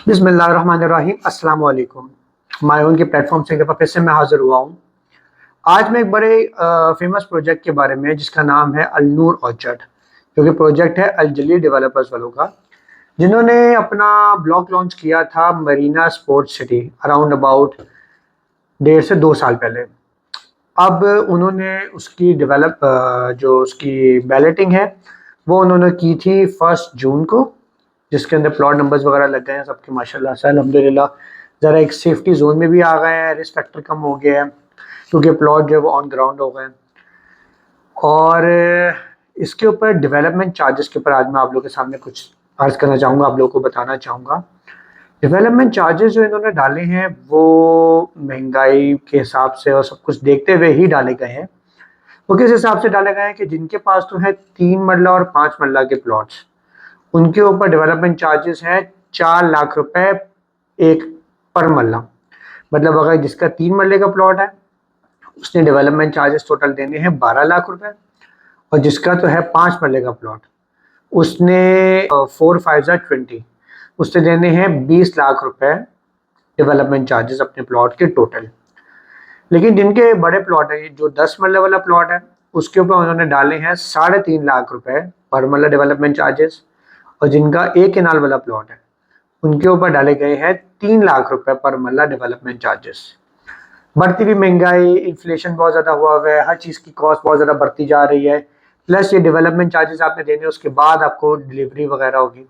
बिस्मिल्लाहिर्रहमानिर्रहीम अस्सलाम वालेकुम। मायून के प्लेटफॉर्म से एक दफ़ा फिर से मैं हाज़िर हुआ हूँ। आज मैं एक बड़े फेमस प्रोजेक्ट के बारे में जिसका नाम है अल नूर ऑर्चर्ड, जो कि प्रोजेक्ट है अल जलील डेवलपर्स वालों का, जिन्होंने अपना ब्लॉक लॉन्च किया था Marina sports city around about 1.5 से 2 साल पहले। अब उन्होंने उसकी जो उसकी बैलेटिंग है वो उन्होंने की थी 1 जून को, जिसके अंदर प्लॉट नंबर्स वगैरह लग गए हैं सबके माशाल्लाह से अल्हम्दुलिल्लाह। ज़रा एक सेफ्टी जोन में भी आ गए हैं, रिस्क फैक्टर कम हो गया है क्योंकि प्लॉट जो है वो ऑन ग्राउंड हो गए हैं। और इसके ऊपर डेवलपमेंट चार्जेस के ऊपर आज मैं आप लोगों के सामने कुछ अर्ज करना चाहूँगा, आप लोगों को बताना चाहूँगा। डेवलपमेंट चार्जेस जो इन्होंने डाले हैं वो महंगाई के हिसाब से और सब कुछ देखते हुए ही डाले गए हैं। वो किस हिसाब से डाले गए हैं कि जिनके पास तो है 3 मरला और 5 मरला के प्लॉट्स, उनके ऊपर डेवलपमेंट चार्जेस हैं 4 लाख रुपए एक पर मरला। मतलब अगर जिसका 3 मरले का प्लॉट है उसने डेवलपमेंट चार्जेस टोटल देने हैं 12 लाख रुपए, और जिसका तो है 5 मरले का प्लॉट उसने 4 5 20 उससे देने हैं 20 लाख रुपए डेवलपमेंट चार्जेस अपने प्लॉट के टोटल। लेकिन जिनके बड़े प्लॉट है, जो 10 मरले वाला प्लॉट है, उसके ऊपर उन्होंने डाले हैं 3.5 लाख रुपए पर मरला डेवलपमेंट चार्जेस, और जिनका 1 केनाल वाला प्लॉट है उनके ऊपर डाले गए हैं 3 लाख रुपए पर मरला डेवलपमेंट चार्जेस। बढ़ती हुई महंगाई, इन्फ्लेशन बहुत ज़्यादा हुआ है, हर चीज़ की कॉस्ट बहुत ज़्यादा बढ़ती जा रही है, प्लस ये डेवलपमेंट चार्जेस आपने देने उसके बाद आपको डिलीवरी वगैरह होगी।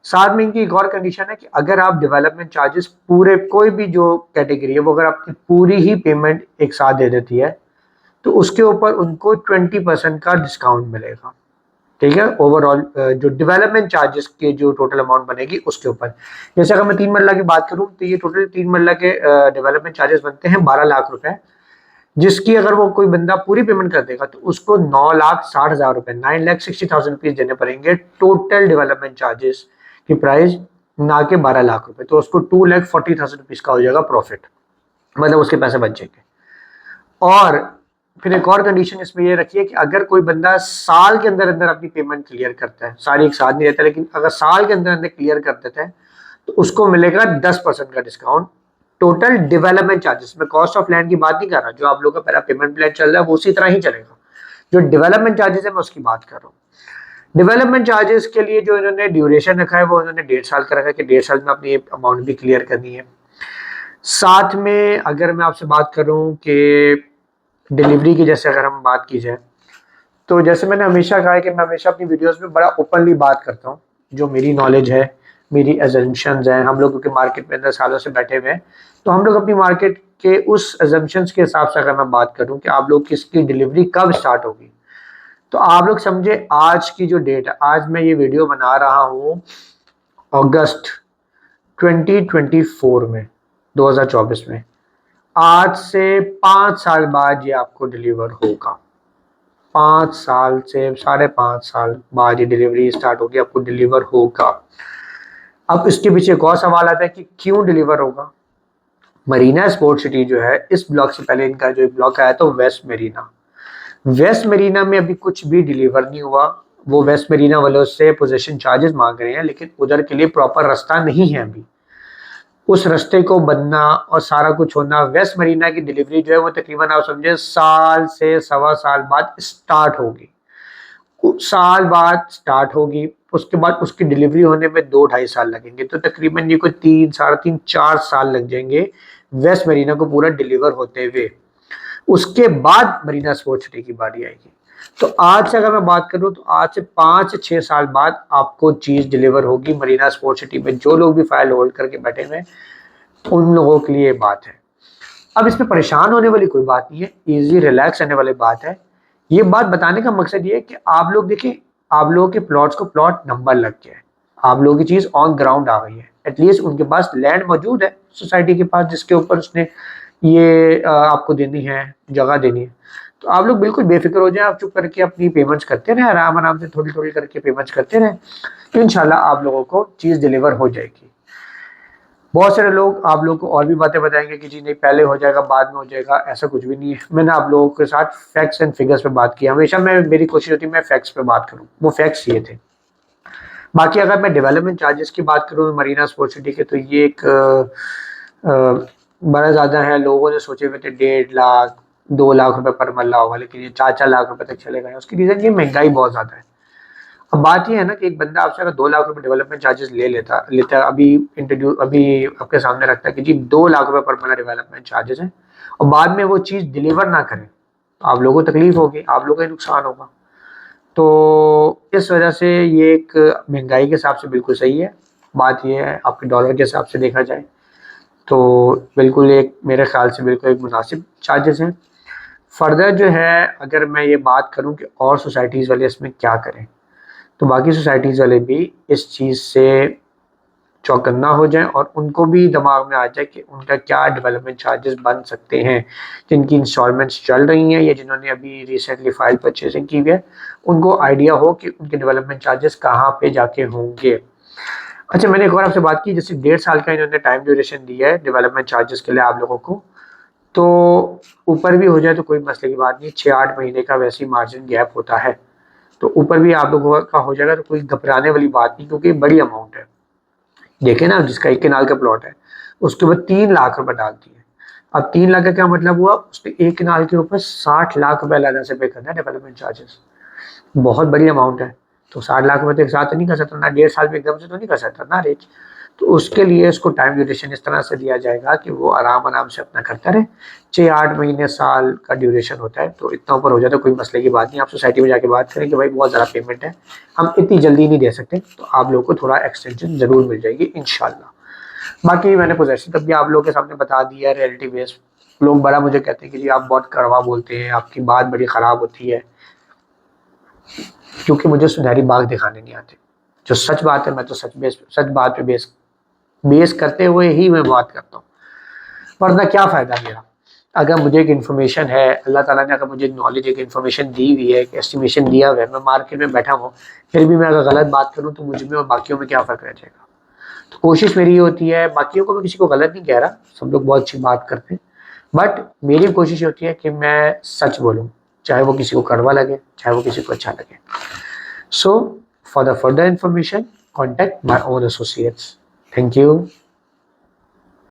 साथ में इनकी एक और कंडीशन है कि अगर आप डेवलपमेंट चार्जेस पूरे कोई भी जो कैटेगरी है वो अगर आपकी पूरी ही पेमेंट एक साथ दे देती है तो उसके ऊपर उनको 20% का डिस्काउंट मिलेगा। ठीक है, ओवरऑल जो डेवलपमेंट चार्जेस के जो टोटल अमाउंट बनेगी उसके ऊपर। जैसे अगर मैं 3 मरला की बात करूं तो ये टोटल 3 मरला के डेवलपमेंट चार्जेस बनते हैं 12 लाख रुपए, जिसकी अगर वो कोई बंदा पूरी पेमेंट कर देगा तो उसको 9,60,000 रुपए 9,60,000 रुपीज देने पड़ेंगे टोटल डेवलपमेंट चार्जेस की प्राइस, ना के 12 लाख रुपए। तो उसको 2,40,000 रुपीज का हो जाएगा प्रॉफिट, मतलब उसके पैसे बच जाएंगे। और फिर एक और कंडीशन इसमें ये रखिए कि अगर कोई बंदा साल के अंदर अंदर अपनी पेमेंट क्लियर करता है, सारी एक साथ नहीं रहता, लेकिन अगर साल के अंदर अंदर क्लियर कर देता है तो उसको मिलेगा 10% का डिस्काउंट टोटल डेवलपमेंट चार्जेस। मैं कॉस्ट ऑफ लैंड की बात नहीं कर रहा, जो आप लोगों का पहला पेमेंट प्लान चल रहा है वो उसी तरह ही चलेगा। जो डेवलपमेंट चार्जेस है मैं उसकी बात कर रहा हूँ। डेवलपमेंट चार्जेस के लिए जो इन्होंने ड्यूरेशन रखा है वो इन्होंने 1.5 साल का रखा है कि 1.5 साल में अपनी अमाउंट भी क्लियर करनी है। साथ में अगर मैं आपसे बात करूं कि डिलीवरी की, जैसे अगर हम बात की जाए तो जैसे मैंने हमेशा कहा है कि मैं हमेशा अपनी वीडियोस में बड़ा ओपनली बात करता हूँ, जो मेरी नॉलेज है, मेरी एजम्पशंस हैं। हम लोगों के मार्केट में अंदर सालों से बैठे हुए हैं, तो हम लोग अपनी मार्केट के उस एजम्पशंस के हिसाब से अगर मैं बात करूँ कि आप लोग किसकी डिलीवरी कब स्टार्ट होगी, तो आप लोग समझे आज की जो डेट है, आज मैं ये वीडियो बना रहा हूँ अगस्त 2024 में, 2024 में, आज से 5 साल बाद ये आपको डिलीवर होगा। 5 साल से 5.5 साल बाद ये डिलीवरी स्टार्ट होगी, आपको डिलीवर होगा। अब इसके पीछे एक और सवाल आता है कि क्यों डिलीवर होगा। मरीना स्पोर्ट सिटी जो है, इस ब्लॉक से पहले इनका जो एक ब्लॉक आया तो वेस्ट मरीना, वेस्ट मरीना में अभी कुछ भी डिलीवर नहीं हुआ। वो वेस्ट मरीना वालों से पोजीशन चार्जेस मांग रहे हैं, लेकिन उधर के लिए प्रॉपर रास्ता नहीं है अभी। उस रास्ते को बनना और सारा कुछ होना, वेस्ट मरीना की डिलीवरी जो है वो तकरीबन आप समझे साल से 1.25 साल बाद स्टार्ट होगी। कुछ साल बाद स्टार्ट होगी, उसके बाद उसकी डिलीवरी होने में 2 ढाई साल लगेंगे, तो तकरीबन ये कोई 3 साढ़े 3 4 साल लग जाएंगे वेस्ट मरीना को पूरा डिलीवर होते हुए। उसके बाद मरीना स्पोर्ट्स सिटी की बारी आएगी। तो आज से अगर मैं बात करूं तो आज से 5 से 6 साल बाद आपको चीज डिलीवर होगी मरीना स्पोर्ट्स सिटी में। जो लोग भी फाइल होल्ड करके बैठे हुए उन लोगों के लिए बात है। अब इसमें परेशान होने वाली कोई बात नहीं है, इजी रिलैक्स रहने वाली बात है। ये बात बताने का मकसद ये है कि आप लोग देखिए, आप लोगों के प्लॉट्स को प्लॉट नंबर लग गया है, आप लोगों की चीज ऑन ग्राउंड आ गई है, एटलीस्ट उनके पास लैंड मौजूद है सोसाइटी के पास जिसके ऊपर उसने ये आपको देनी है, जगह देनी है। तो आप लोग बिल्कुल बेफिक्र हो जाए, आप चुप करके अपनी पेमेंट्स करते रहें, आराम आराम से थोड़ी थोड़ी करके पेमेंट्स करते रहें, तो इंशाल्लाह आप लोगों को चीज़ डिलीवर हो जाएगी। बहुत सारे लोग आप लोगों को और भी बातें बताएंगे कि जी नहीं पहले हो जाएगा बाद में हो जाएगा, ऐसा कुछ भी नहीं है। मैंने आप लोगों के साथ फैक्ट्स एंड फिगर्स पे बात की, हमेशा मैं मेरी कोशिश होती है मैं फैक्ट्स पे बात करूं, वो फैक्ट्स ये थे। बाकी अगर मैं डेवलपमेंट चार्जेस की बात करूँ मरीना स्पोर्ट्स सिटी के, तो ये एक बड़ा ज़्यादा है। लोगों ने सोचे हुए थे 1.5 लाख 2 लाख रुपए पर मरला होगा, लेकिन ये 4-4 लाख रुपए तक चले गए। उसकी रीज़न ये महंगाई बहुत ज़्यादा है। अब बात ये है ना कि एक बंदा आपसे अगर 2 लाख रुपए डेवलपमेंट चार्जेस ले लेता अभी आपके सामने रखता है कि जी 2 लाख रुपए पर महीना डेवलपमेंट चार्जेस है, और बाद में वो चीज़ डिलीवर ना करें तो आप लोगों को तकलीफ होगी, आप लोगों का ही नुकसान होगा। तो इस वजह से ये एक महंगाई के हिसाब से बिल्कुल सही है। बात ये है आपके डॉलर के हिसाब से देखा जाए तो बिल्कुल एक मेरे ख्याल से बिल्कुल एक मुनासिब चार्जेस हैं। फर्दर जो है अगर मैं ये बात करूं कि और सोसाइटीज़ वाले इसमें क्या करें, तो बाकी सोसाइटीज़ वाले भी इस चीज़ से चौकन्ना हो जाएं और उनको भी दिमाग में आ जाए कि उनका क्या डेवलपमेंट चार्जेस बन सकते हैं। जिनकी इंस्टॉलमेंट्स चल रही हैं या जिन्होंने अभी रिसेंटली फाइल परचेजिंग की हुई है, उनको आइडिया हो कि उनके डेवलपमेंट चार्जेस कहाँ पे जाके होंगे। अच्छा, मैंने एक और आपसे बात की, जैसे 1.5 साल का इन्होंने टाइम ड्यूरेशन दिया है डेवलपमेंट चार्जेस के लिए आप लोगों को, तो ऊपर भी हो जाए तो कोई मसले की बात नहीं। 6-8 महीने का वैसे ही मार्जिन गैप होता है, तो ऊपर भी आप लोगों का हो जाएगा तो कोई घबराने वाली बात नहीं, क्योंकि बड़ी अमाउंट है। देखे ना, जिसका 1 कनाल का प्लॉट है उसके ऊपर 3 लाख रुपए डाल दिए। अब 3 लाख का क्या मतलब हुआ, उसने 1 कनाल के ऊपर 60 लाख रुपए अलग से पे करना है डेवलपमेंट चार्जेस। बहुत बड़ी अमाउंट है। तो 60 लाख रुपए तो एक साथ तो नहीं कर सकता ना, 1.5 साल में एकदम से तो नहीं कर सकता ना अरेंज। तो उसके लिए उसको टाइम ड्यूरेशन इस तरह से दिया जाएगा कि वो आराम आराम से अपना करता रहे। 6-8 महीने साल का ड्यूरेशन होता है, तो इतना ऊपर हो जाए तो कोई मसले की बात नहीं। आप सोसाइटी में जाके बात करें कि भाई बहुत ज़्यादा पेमेंट है, हम इतनी जल्दी नहीं दे सकते, तो आप लोगों को थोड़ा एक्सटेंशन ज़रूर मिल जाएगी इंशाल्लाह। बाकी मैंने पोजेशन तब भी आप लोगों के सामने बता दिया रियलिटी बेस। लोग बड़ा मुझे कहते हैं कि जी आप बहुत कड़वा बोलते हैं, आपकी बात बड़ी ख़राब होती है, क्योंकि मुझे सुनहरी बाग दिखाने नहीं आते। जो सच बात है मैं तो सच बात पे बेस करते हुए ही मैं बात करता हूँ, वरना क्या फ़ायदा मेरा। अगर मुझे एक इन्फॉर्मेशन है, अल्लाह ताला ने अगर मुझे नॉलेज एक इन्फॉर्मेशन दी हुई है, एक एस्टिमेशन दिया हुआ है, मैं मार्केट में बैठा हूँ, फिर भी मैं अगर गलत बात करूँ तो मुझ में और बाकियों में क्या फ़र्क रह जाएगा। तो कोशिश मेरी ये होती है, बाकियों को मैं किसी को गलत नहीं कह रहा, सब लोग बहुत अच्छी बात करते हैं, बट मेरी कोशिश होती है कि मैं सच बोलूँ, चाहे वो किसी को कड़वा लगे, चाहे वो किसी को अच्छा लगे। So for the further information contact my own associates. Thank you.